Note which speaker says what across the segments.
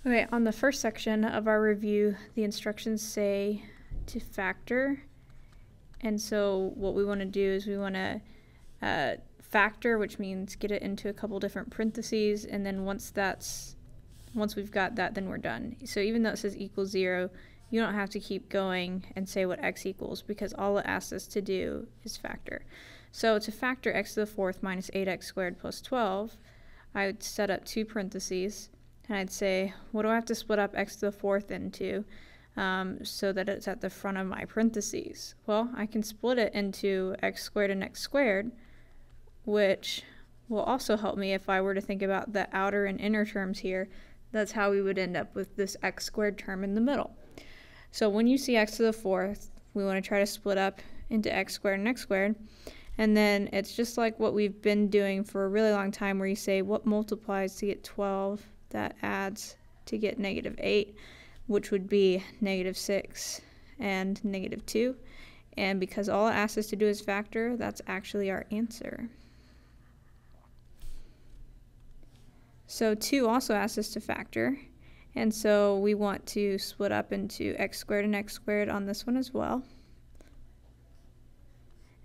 Speaker 1: Okay, on the first section of our review, the instructions say to factor. And so what we want to do is we want to factor, which means get it into a couple different parentheses, and then once we've got that, then we're done. So even though it says equals 0, you don't have to keep going and say what x equals, because all it asks us to do is factor. So to factor x to the fourth minus 8x squared plus 12, I would set up two parentheses, and I'd say, what do I have to split up x to the fourth into so that it's at the front of my parentheses? Well, I can split it into x squared and x squared, which will also help me if I were to think about the outer and inner terms here. That's how we would end up with this x squared term in the middle. So when you see x to the fourth, we want to try to split up into x squared and x squared. And then it's just like what we've been doing for a really long time, where you say what multiplies to get 12, that adds to get negative 8, which would be negative 6 and negative 2. And because all it asks us to do is factor, that's actually our answer. So 2 also asks us to factor, and so we want to split up into x squared and x squared on this one as well.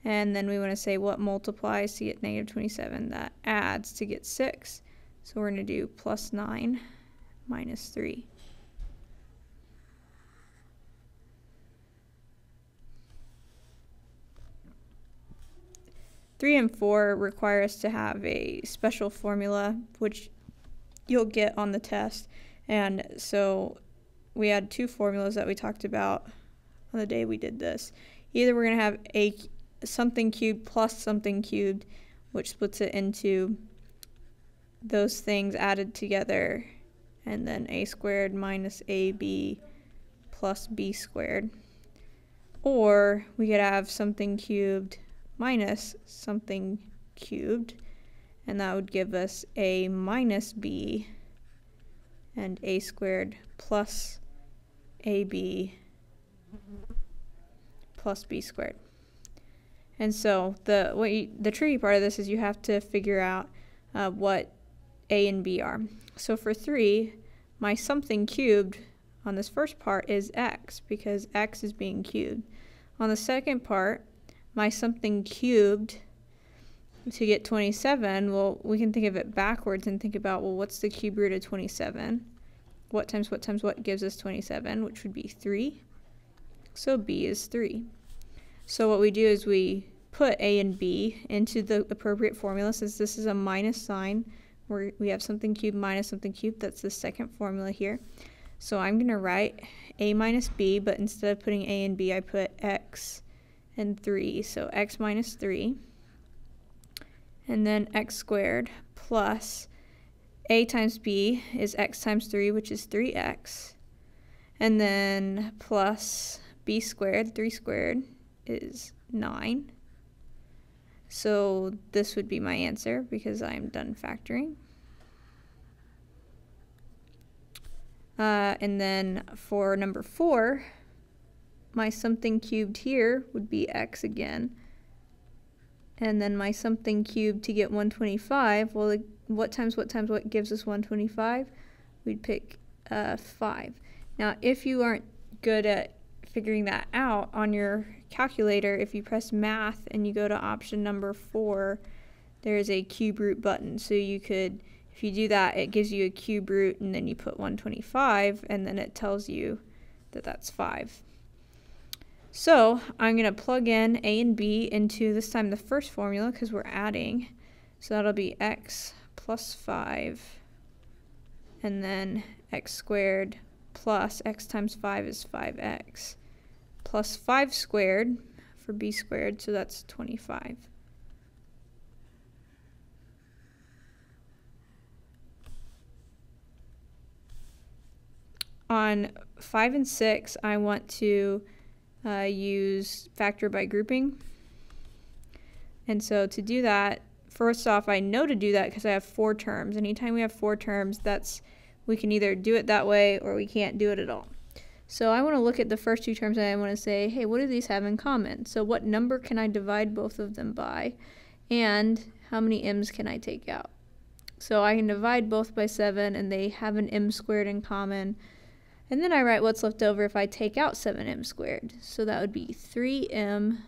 Speaker 1: And then we want to say what multiplies to get negative 27, that adds to get 6. So we're going to do plus 9 minus 3. Three and 4 require us to have a special formula, which you'll get on the test. And so we had two formulas that we talked about on the day we did this. Either we're going to have a something cubed plus something cubed, which splits it into those things added together, and then a squared minus ab plus b squared. Or we could have something cubed minus something cubed, and that would give us a minus b and a squared plus ab plus b squared. And so the tricky part of this is you have to figure out what a and b are. So for 3, my something cubed on this first part is x, because x is being cubed. On the second part, my something cubed to get 27, well, we can think of it backwards and think about, well, what's the cube root of 27? What times what gives us 27, which would be 3. So b is 3. So what we do is we put a and b into the appropriate formula. Since this is a minus sign, where we have something cubed minus something cubed, that's the second formula here. So I'm going to write a minus b, but instead of putting a and b, I put x and 3. So x minus 3. And then x squared plus a times b is x times 3, which is 3x. And then plus b squared, 3 squared, is 9. So this would be my answer because I'm done factoring. And then for number 4, my something cubed here would be x again. And then my something cubed to get 125, well, what times what gives us 125? We'd pick 5. Now, if you aren't good at figuring that out on your calculator, if you press math and you go to option number 4, there's a cube root button. So you could, if you do that, it gives you a cube root, and then you put 125, and then it tells you that that's 5. So I'm going to plug in a and b into, this time, the first formula, because we're adding. So that'll be x plus 5, and then x squared plus x times 5 is 5x, plus 5 squared for b squared, so that's 25. On 5 and 6, I want to use factor by grouping. And so to do that, first off, I know to do that because I have 4 terms. Anytime we have 4 terms, we can either do it that way or we can't do it at all. So I want to look at the first 2 terms and I want to say, hey, what do these have in common? So what number can I divide both of them by? And how many m's can I take out? So I can divide both by 7, and they have an m squared in common. And then I write what's left over if I take out 7m squared. So that would be 3m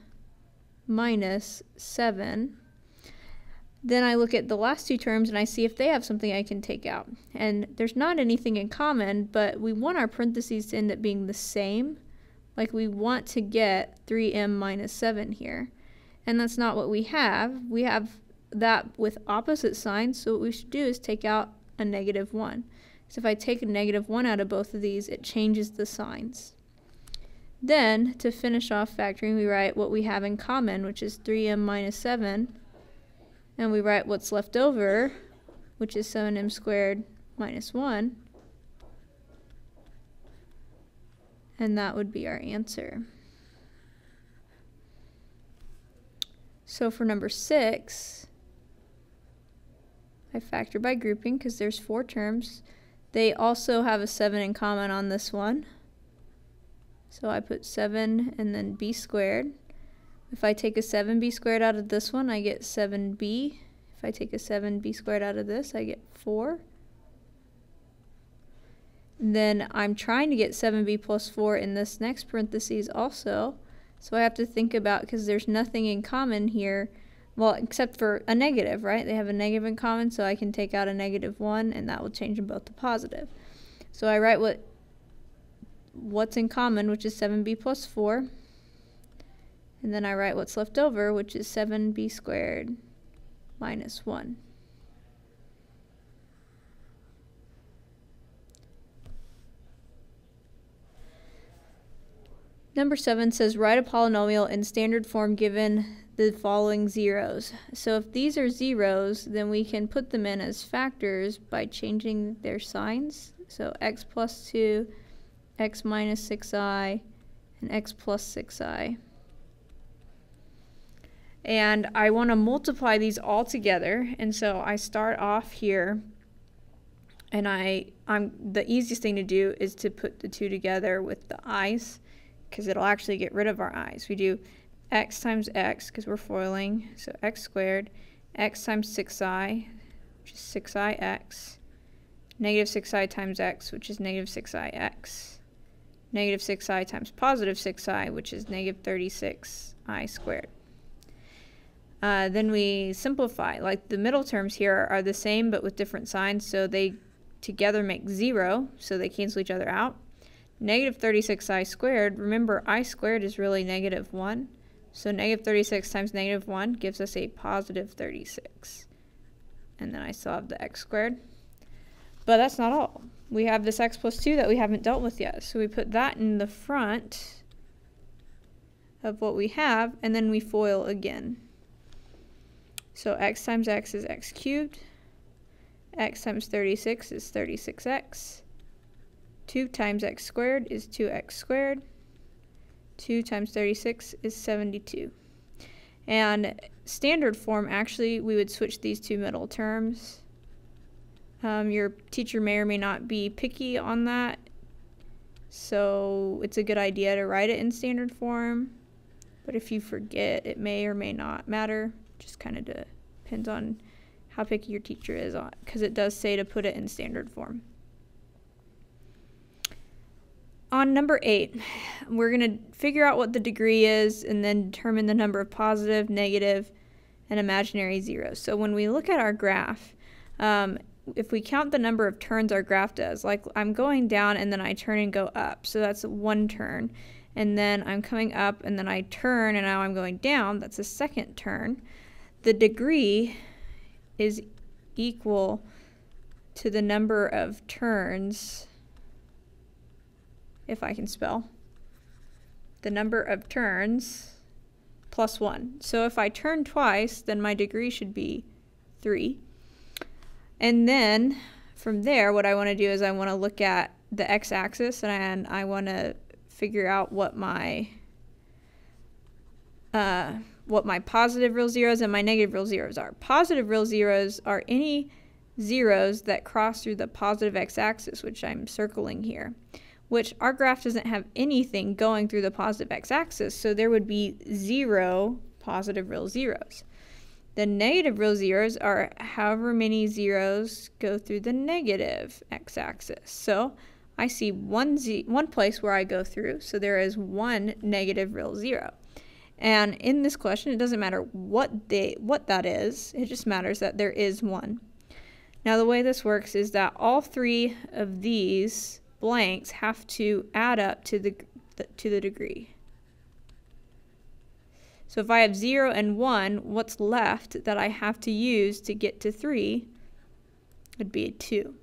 Speaker 1: minus 7. Then I look at the last two terms and I see if they have something I can take out. And there's not anything in common, but we want our parentheses to end up being the same. Like we want to get 3m minus 7 here. And that's not what we have. We have that with opposite signs, so what we should do is take out a -1. So if I take a -1 out of both of these, it changes the signs. Then, to finish off factoring, we write what we have in common, which is 3m minus 7, and we write what's left over, which is 7m squared minus 1, and that would be our answer. So for number 6, I factor by grouping because there's 4 terms. They also have a 7 in common on this one. So I put 7 and then b squared. If I take a 7b squared out of this one, I get 7b. If I take a 7b squared out of this, I get 4. And then I'm trying to get 7b plus 4 in this next parentheses also. So I have to think about, because there's nothing in common here, well, except for a negative, right? They have a negative in common, so I can take out a -1, and that will change them both to positive. So I write what's in common, which is 7b plus 4, and then I write what's left over, which is 7b squared minus 1. Number 7 says write a polynomial in standard form given the following zeros. So if these are zeros, then we can put them in as factors by changing their signs. So x plus 2, x minus 6i, and x plus 6i. And I want to multiply these all together, and so I start off here, and the easiest thing to do is to put the 2 together with the i's, because it'll actually get rid of our i's. We do x times x, because we're foiling, so x squared, x times 6i, which is 6ix, negative 6i times x, which is negative 6ix, negative 6i times positive 6i, which is negative 36i squared. Then we simplify. Like the middle terms here are the same but with different signs, so they together make 0, so they cancel each other out. Negative 36i squared, remember I squared is really -1, so negative 36 times -1 gives us a positive 36. And then I still have the x squared. But that's not all. We have this x plus 2 that we haven't dealt with yet, so we put that in the front of what we have, and then we FOIL again. So x times x is x cubed, x times 36 is 36x, 2 times x squared is 2x squared, 2 times 36 is 72. And standard form, actually, we would switch these two middle terms. Your teacher may or may not be picky on that, so it's a good idea to write it in standard form. But if you forget, it may or may not matter. Just kind of depends on how picky your teacher is on, because it does say to put it in standard form. On number 8, we're going to figure out what the degree is and then determine the number of positive, negative, and imaginary zeros. So when we look at our graph, if we count the number of turns our graph does, like I'm going down and then I turn and go up, so that's 1 turn. And then I'm coming up and then I turn and now I'm going down, that's a 2nd turn. The degree is equal to the number of turns, if I can spell, the number of turns plus 1. So if I turn twice, then my degree should be 3. And then from there, what I want to do is I want to look at the x-axis and I want to figure out what my positive real zeros and my negative real zeros are. Positive real zeros are any zeros that cross through the positive x-axis, which I'm circling here, which our graph doesn't have anything going through the positive x-axis, so there would be 0 positive real zeros. The negative real zeros are however many zeros go through the negative x-axis. So I see one place where I go through, so there is one negative real zero. And in this question, it doesn't matter what that is, it just matters that there is one. Now the way this works is that all three of these blanks have to add up to the degree. So if I have 0 and 1, what's left that I have to use to get to 3 would be a 2.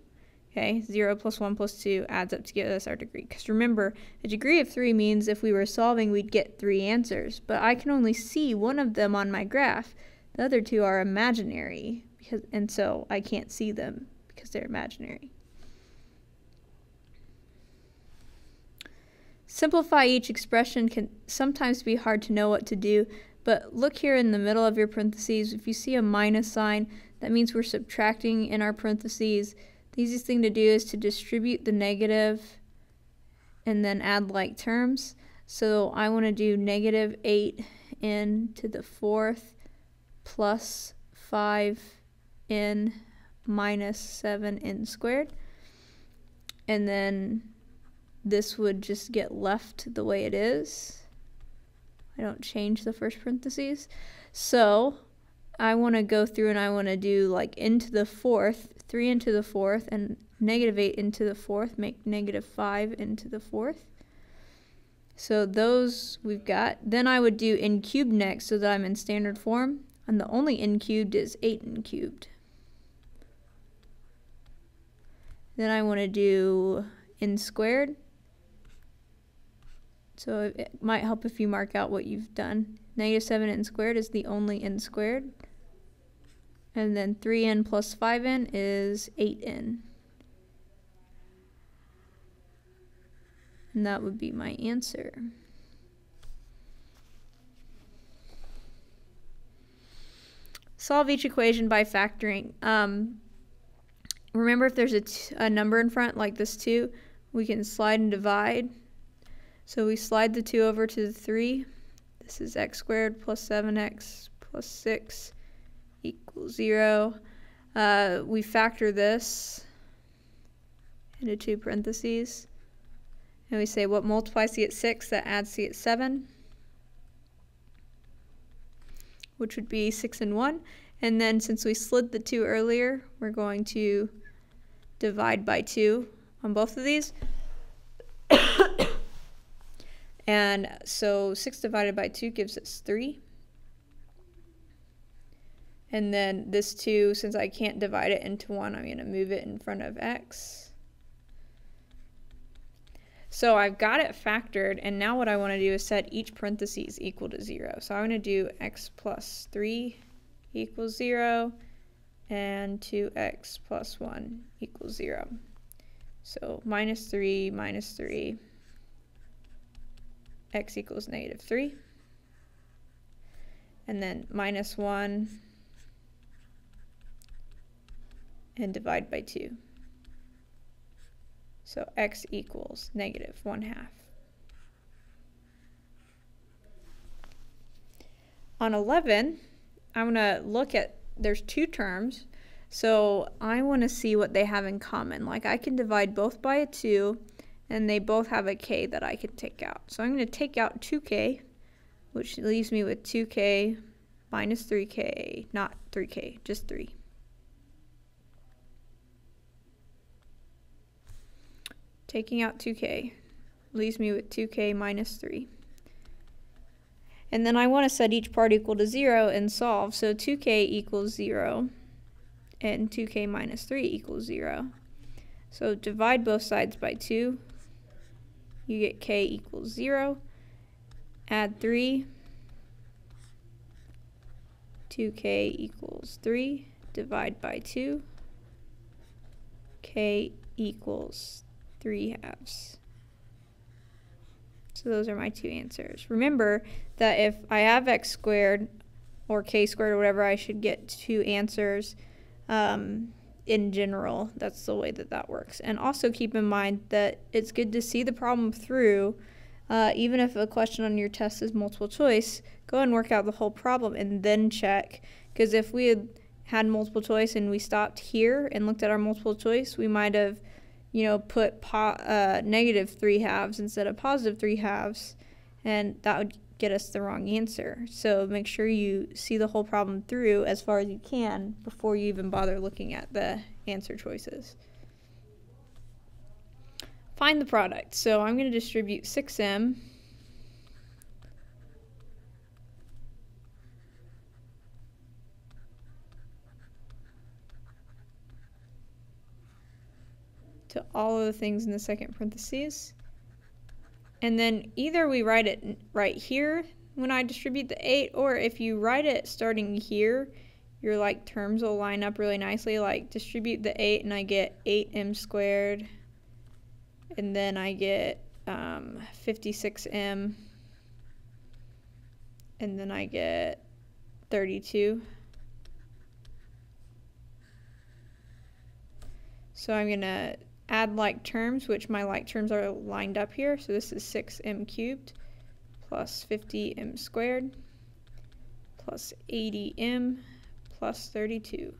Speaker 1: Okay, 0 plus 1 plus 2 adds up to give us our degree. Because remember, a degree of 3 means if we were solving, we'd get 3 answers. But I can only see one of them on my graph. The other two are imaginary, and so I can't see them because they're imaginary. Simplify each expression can sometimes be hard to know what to do, but look here in the middle of your parentheses. If you see a minus sign, that means we're subtracting in our parentheses. The easiest thing to do is to distribute the negative and then add like terms. So I want to do negative 8n to the 4th plus 5n minus 7n squared. And then this would just get left the way it is. I don't change the first parentheses. So I want to go through and I want to do like n to the 4th, 3 into the 4th, and negative 8 into the 4th, make negative 5 into the 4th. So those we've got. Then I would do n cubed next so that I'm in standard form. And the only n cubed is 8n cubed. Then I want to do n squared. So it might help if you mark out what you've done. Negative 7n squared is the only n squared. And then 3n plus 5n is 8n. And that would be my answer. Solve each equation by factoring. Remember, if there's a number in front, like this 2, we can slide and divide. So we slide the 2 over to the 3. This is x squared plus 7x plus 6 equals 0. We factor this into 2 parentheses. And we say what multiplies to get 6, that adds to get 7. Which would be 6 and 1. And then since we slid the 2 earlier, we're going to divide by 2 on both of these. And so 6 divided by 2 gives us 3. And then this 2, since I can't divide it into 1, I'm going to move it in front of x. So I've got it factored, and now what I want to do is set each parentheses equal to 0. So I'm going to do x plus 3 equals 0, and 2x plus 1 equals 0. So minus 3, x equals negative 3. And then minus 1, and divide by 2. So x equals negative 1/2. On 11, I'm going to look at, there's 2 terms, so I want to see what they have in common. Like I can divide both by a 2, and they both have a k that I can take out. So I'm going to take out 2k, which leaves me with 2k minus 3k, not 3k, just 3. Taking out 2k leaves me with 2k minus 3. And then I want to set each part equal to 0 and solve. So 2k equals 0 and 2k minus 3 equals 0. So divide both sides by 2. You get k equals 0. Add 3. 2k equals 3. Divide by 2. K equals 3/2. So those are my 2 answers. Remember that if I have x squared or k squared or whatever, I should get 2 answers in general. That's the way that works. And also keep in mind that it's good to see the problem through. Even if a question on your test is multiple choice, go and work out the whole problem and then check. Because if we had multiple choice and we stopped here and looked at our multiple choice, we might have, you know, put negative 3/2 instead of positive 3/2, and that would get us the wrong answer. So make sure you see the whole problem through as far as you can before you even bother looking at the answer choices. Find the product. So I'm going to distribute 6m to all of the things in the second parentheses. And then either we write it right here when I distribute the 8, or if you write it starting here, your like terms will line up really nicely. Like distribute the 8 and I get 8m squared, and then I get 56m, and then I get 32. So I'm going to add like terms, which my like terms are lined up here. So this is 6m cubed plus 50m squared plus 80m plus 32.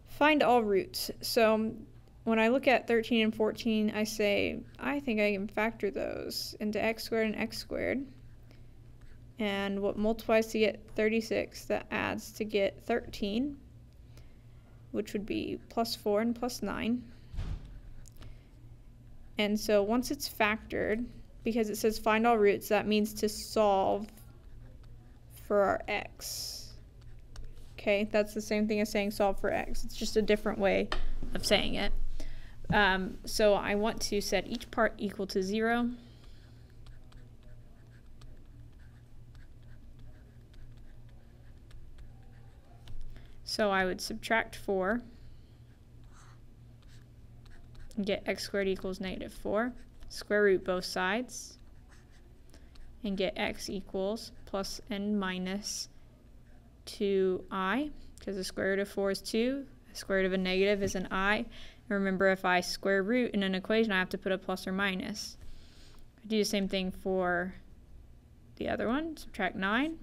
Speaker 1: Find all roots. So when I look at 13 and 14, I say, I think I can factor those into x squared and x squared. And what multiplies to get 36, that adds to get 13, which would be plus 4 and plus 9. And so once it's factored, because it says find all roots, that means to solve for our x. Okay, that's the same thing as saying solve for x. It's just a different way of saying it. So I want to set each part equal to 0. So I would subtract 4 and get x squared equals -4. Square root both sides and get x equals plus n minus 2i, because the square root of 4 is 2. The square root of a negative is an I. And remember, if I square root in an equation, I have to put a plus or minus. I do the same thing for the other one. Subtract 9.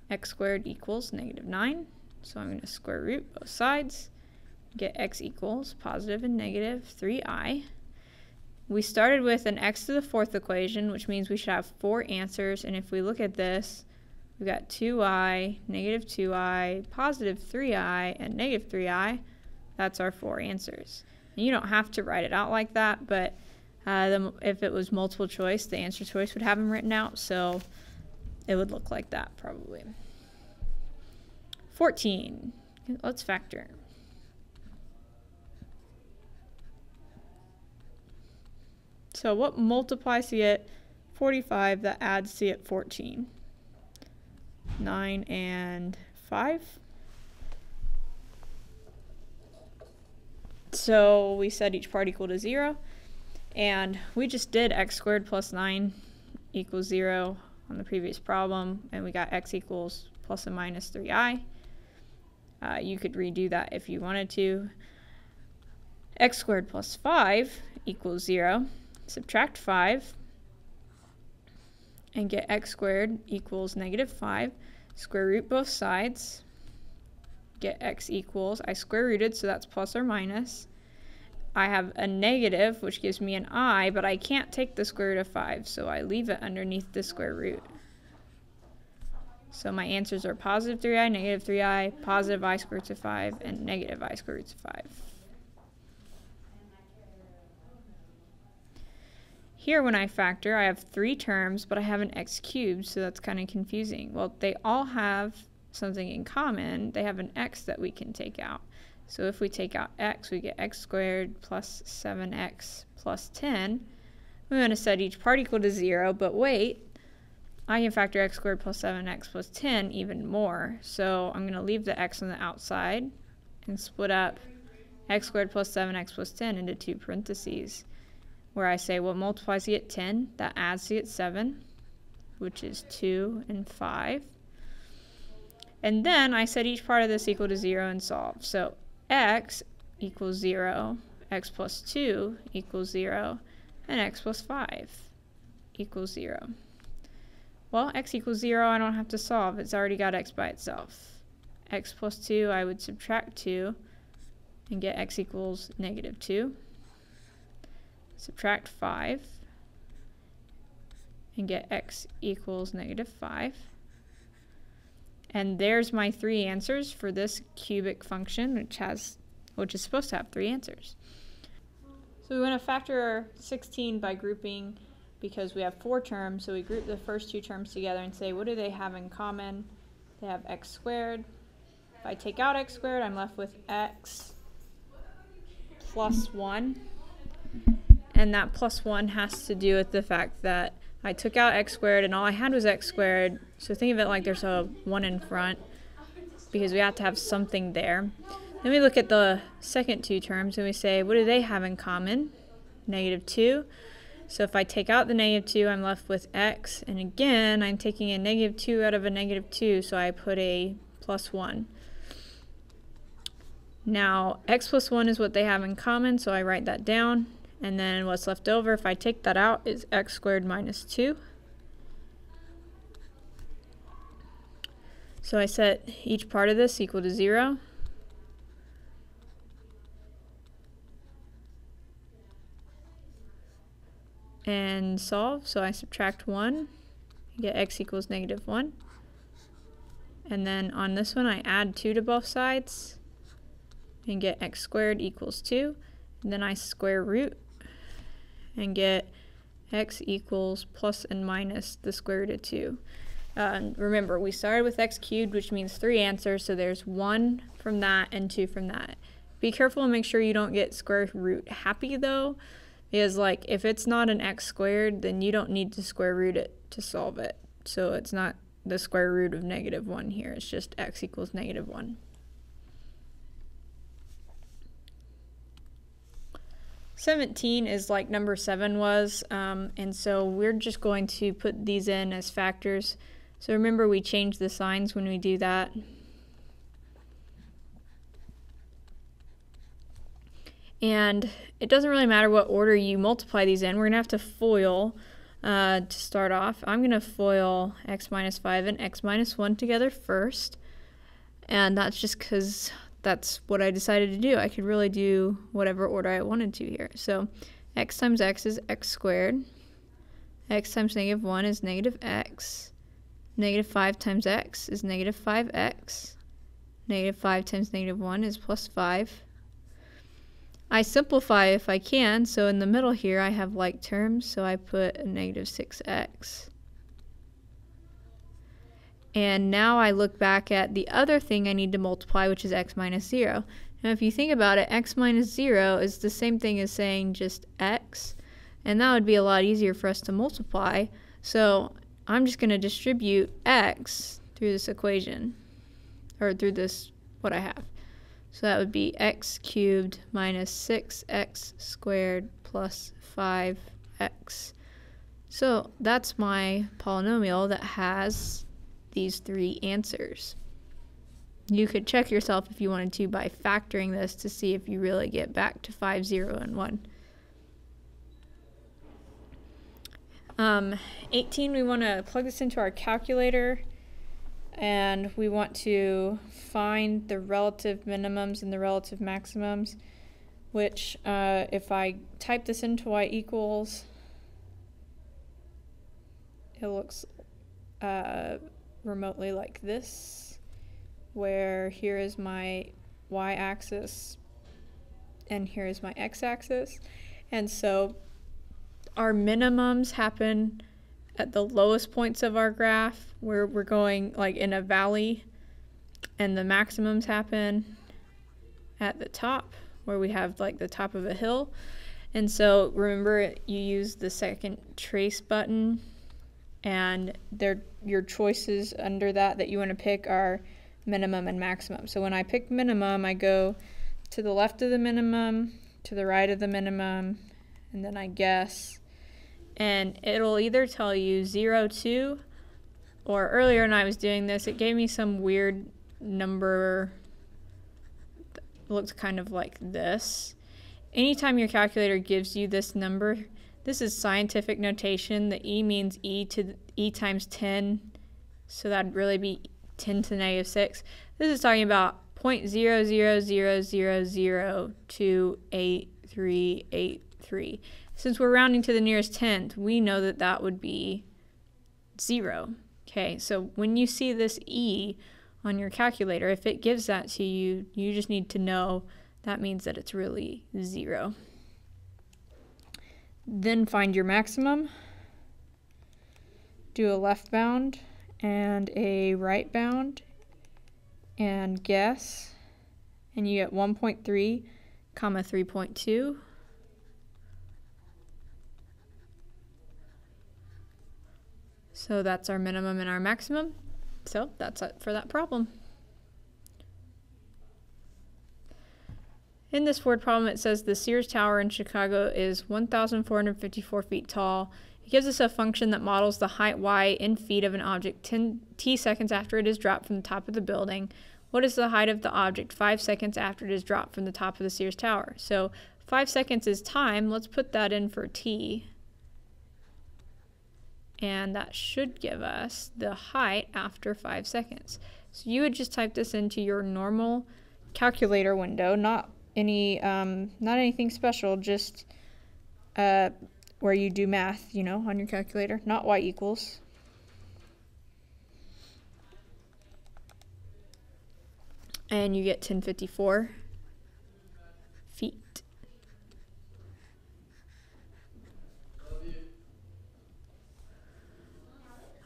Speaker 1: X squared equals -9. So I'm going to square root both sides. Get x equals positive and negative 3i. We started with an x to the 4th equation, which means we should have 4 answers. And if we look at this, we've got 2i, -2i, positive 3i, and -3i. That's our 4 answers. And you don't have to write it out like that, but if it was multiple choice, the answer choice would have them written out. So it would look like that probably. 14. Let's factor. So what multiplies to get 45 that adds to get 14? 9 and 5. So we set each part equal to 0. And we just did x squared plus 9 equals 0 on the previous problem. And we got x equals plus and minus 3i. You could redo that if you wanted to. X squared plus 5 equals 0. Subtract 5 and get x squared equals -5. Square root both sides. Get x equals, I square rooted, so that's plus or minus. I have a negative, which gives me an I, but I can't take the square root of 5, so I leave it underneath the square root. So my answers are positive 3i, -3i, positive I square root of 5, and negative I square root of 5. Here when I factor, I have 3 terms, but I have an x cubed, so that's kind of confusing. Well, they all have something in common. They have an x that we can take out. So if we take out x, we get x squared plus 7x plus 10. We want to set each part equal to 0, but wait, I can factor x squared plus 7x plus 10 even more. So I'm going to leave the x on the outside and split up x squared plus 7x plus 10 into 2 parentheses, where I say what multiplies to get 10, that adds to get 7, which is 2 and 5. And then I set each part of this equal to 0 and solve. So x equals 0, x plus 2 equals 0, and x plus 5 equals 0. Well, x equals 0, I don't have to solve. It's already got x by itself. X plus 2, I would subtract 2 and get x equals negative 2. Subtract 5 and get x equals negative 5. And there's my 3 answers for this cubic function, which is supposed to have 3 answers. So we want to factor 16 by grouping because we have 4 terms, so we group the first 2 terms together and say, what do they have in common? They have x squared. If I take out x squared, I'm left with x plus 1. And that plus 1 has to do with the fact that I took out x squared and all I had was x squared. So think of it like there's a 1 in front because we have to have something there. Then we look at the second 2 terms and we say, what do they have in common? Negative 2. So if I take out the negative 2, I'm left with x. And again, I'm taking a negative 2 out of a negative 2, so I put a plus 1. Now, x plus 1 is what they have in common, so I write that down. And then what's left over, if I take that out, is x squared minus 2. So I set each part of this equal to 0. And solve, so I subtract 1, get x equals negative 1. And then on this one, I add 2 to both sides and get x squared equals 2. And then I square root and get x equals plus and minus the square root of 2. Remember, we started with x cubed, which means 3 answers, so there's 1 from that and 2 from that. Be careful and make sure you don't get square root happy though, because like if it's not an x squared, then you don't need to square root it to solve it. So it's not the square root of negative 1 here, it's just x equals negative 1. (17) is like number 7 was, and so we're just going to put these in as factors. So remember, we change the signs when we do that. And it doesn't really matter what order you multiply these in. We're going to have to FOIL to start off. I'm going to FOIL x minus 5 and x minus 1 together first. And that's just because that's what I decided to do. I could really do whatever order I wanted to here. So x times x is x squared. X times negative 1 is negative x. Negative 5 times x is negative 5x. Negative 5 times negative 1 is plus 5. I simplify if I can, so in the middle here I have like terms, so I put a negative 6x. And now I look back at the other thing I need to multiply, which is x minus 0. Now if you think about it, x minus 0 is the same thing as saying just x, and that would be a lot easier for us to multiply. So I'm just going to distribute x through this equation, or through this, what I have. So that would be x cubed minus 6x squared plus 5x. So that's my polynomial that has these 3 answers. You could check yourself if you wanted to by factoring this to see if you really get back to 5, 0, and 1. 18, we want to plug this into our calculator, and we want to find the relative minimums and the relative maximums, which if I type this into y equals, it looks remotely like this, where here is my y-axis and here is my x-axis. And so our minimums happen at the lowest points of our graph, where we're going like in a valley, and the maximums happen at the top, where we have like the top of a hill. And so remember, you use the second trace button, and your choices under that you want to pick are minimum and maximum. So when I pick minimum, I go to the left of the minimum, to the right of the minimum, and then I guess. And it'll either tell you 0, 2, or earlier when I was doing this, it gave me some weird number that looks kind of like this. Anytime your calculator gives you this number, This is scientific notation. The e means e times 10, so that'd really be 10 to the negative 6. This is talking about 0.00000288383. Since we're rounding to the nearest tenth, we know that that would be 0. Okay, so when you see this e on your calculator, if it gives that to you, you just need to know that means that it's really 0. Then find your maximum. Do a left bound and a right bound and guess, and you get 1.3, comma 3.2. So that's our minimum and our maximum. So that's it for that problem. In this word problem, it says the Sears Tower in Chicago is 1,454 feet tall. It gives us a function that models the height y in feet of an object t seconds after it is dropped from the top of the building. What is the height of the object 5 seconds after it is dropped from the top of the Sears Tower? So 5 seconds is time. Let's put that in for t. And that should give us the height after 5 seconds. So you would just type this into your normal calculator window, not anything special, just where you do math, you know, on your calculator, not y equals. And you get 1054 feet.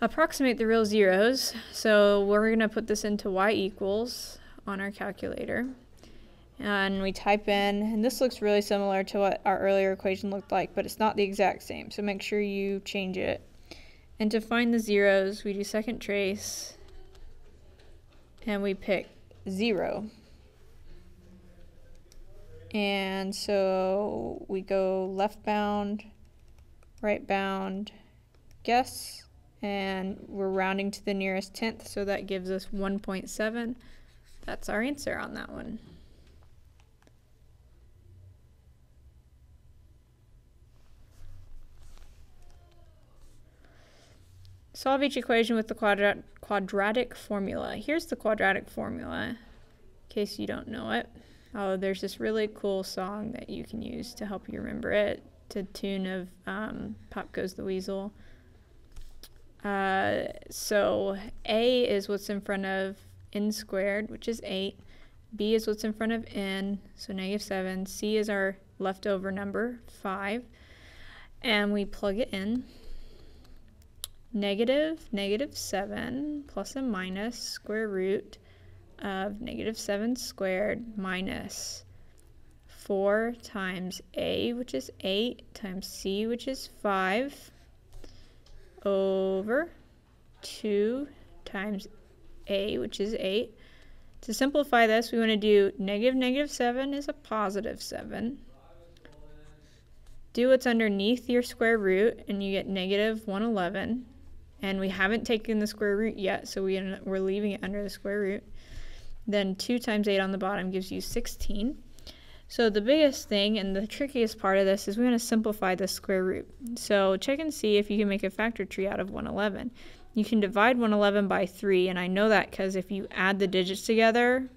Speaker 1: Approximate the real zeros. So we're going to put this into y equals on our calculator. And we type in, and this looks really similar to what our earlier equation looked like, but it's not the exact same, so make sure you change it. And to find the zeros, we do second trace, and we pick 0. And so we go left bound, right bound, guess, and we're rounding to the nearest tenth, so that gives us 1.7. That's our answer on that one. Solve each equation with the quadratic formula. Here's the quadratic formula, in case you don't know it. Oh, there's this really cool song that you can use to help you remember it, to the tune of Pop Goes the Weasel. So a is what's in front of n squared, which is 8. B is what's in front of n, so -7. C is our leftover number, 5. And we plug it in. -7 plus and minus square root of -7 squared minus 4 times a, which is 8, times c, which is 5, over 2 times a, which is 8. To simplify this, we want to do -7 is a +7. Do what's underneath your square root, and you get -111. And we haven't taken the square root yet, so we're leaving it under the square root. Then 2 times 8 on the bottom gives you 16. So the biggest thing and the trickiest part of this is we want to simplify the square root. So check and see if you can make a factor tree out of 111. You can divide 111 by 3, and I know that because if you add the digits together,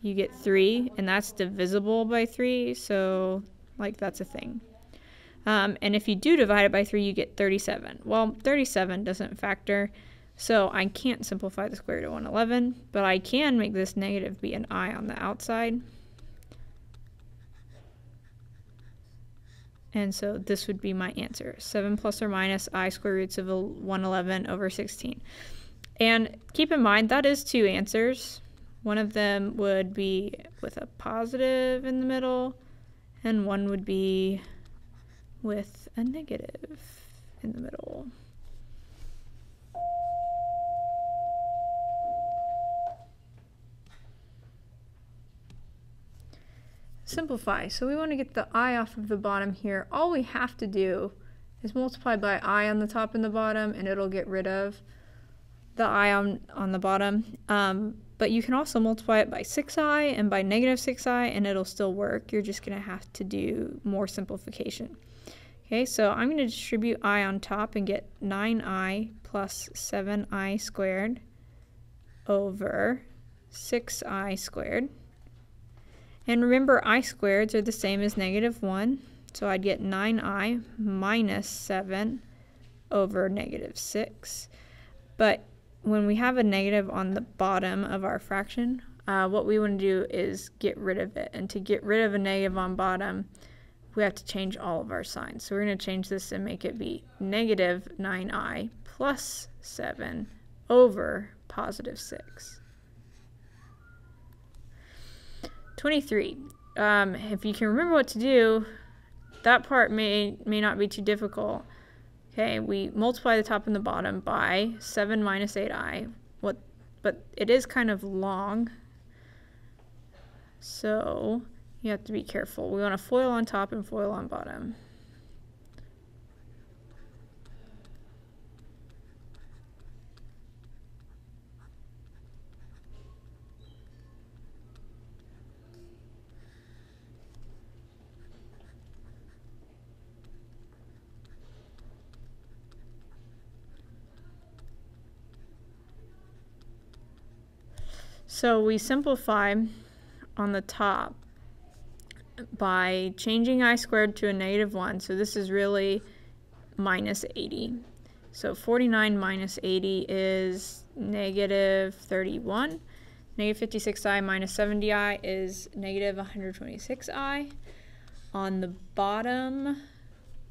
Speaker 1: you get 3, and that's divisible by 3, so like that's a thing. And if you do divide it by 3, you get 37. Well, 37 doesn't factor, so I can't simplify the square root of 111, but I can make this negative be an I on the outside. And so this would be my answer, 7 plus or minus I square roots of 111 over 16. And keep in mind, that is 2 answers. One of them would be with a positive in the middle, and one would be with a negative in the middle. Simplify. So we want to get the I off of the bottom here. All we have to do is multiply by I on the top and the bottom, and it'll get rid of the I on the bottom. But you can also multiply it by 6i and by -6i, and it'll still work. You're just going to have to do more simplification. Okay, so I'm going to distribute I on top and get 9i plus 7i squared over 6i squared. And remember, I squareds are the same as -1, so I'd get 9i minus 7 over -6. But when we have a negative on the bottom of our fraction, what we want to do is get rid of it. And to get rid of a negative on bottom, we have to change all of our signs. So we're going to change this and make it be negative 9i plus 7 over positive 6. 23. If you can remember what to do, that part may not be too difficult. Okay, we multiply the top and the bottom by 7 minus 8i. But it is kind of long, so you have to be careful. We want a FOIL on top and FOIL on bottom. So we simplify on the top by changing I squared to a -1. So this is really minus 80. So 49 minus 80 is negative 31. Negative 56i minus 70i is negative 126i. On the bottom,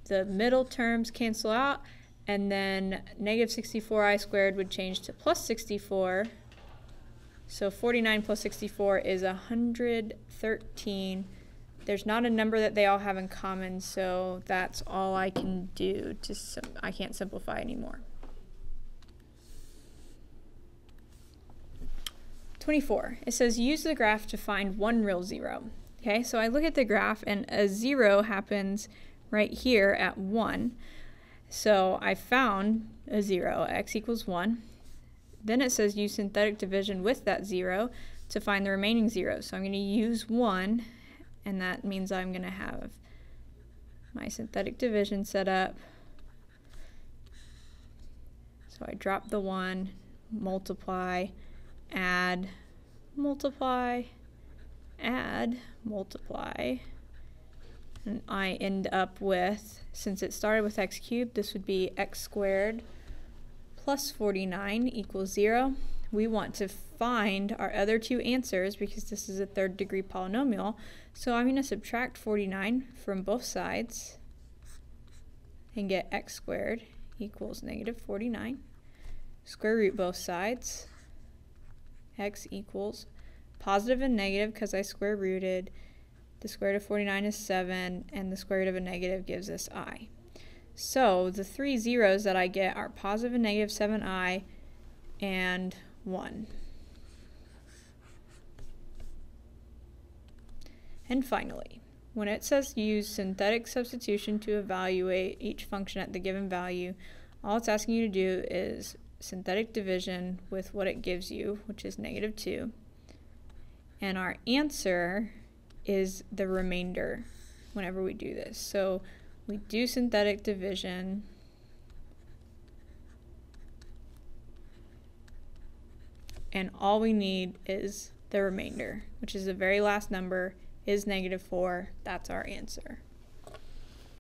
Speaker 1: the middle terms cancel out, and then negative 64i squared would change to plus 64. So 49 plus 64 is 113. There's not a number that they all have in common, so that's all I can do. I can't simplify anymore. 24. It says use the graph to find one real zero. Okay, so I look at the graph and a 0 happens right here at 1. So I found a 0, x equals 1. Then it says use synthetic division with that 0 to find the remaining 0. So I'm going to use 1, and that means I'm going to have my synthetic division set up. So I drop the 1, multiply, add, multiply, add, multiply, and I end up with, since it started with x cubed, this would be x squared plus 49 equals 0. We want to find our other two answers because this is a third degree polynomial. So I'm going to subtract 49 from both sides and get x squared equals negative 49. Square root both sides. X equals positive and negative because I square rooted. The square root of 49 is 7, and the square root of a negative gives us I. So the three zeros that I get are positive and negative 7i and 1. And finally, when it says use synthetic substitution to evaluate each function at the given value, all it's asking you to do is synthetic division with what it gives you, which is negative 2. And our answer is the remainder whenever we do this. So we do synthetic division, and all we need is the remainder, which is the very last number, is negative 4. That's our answer.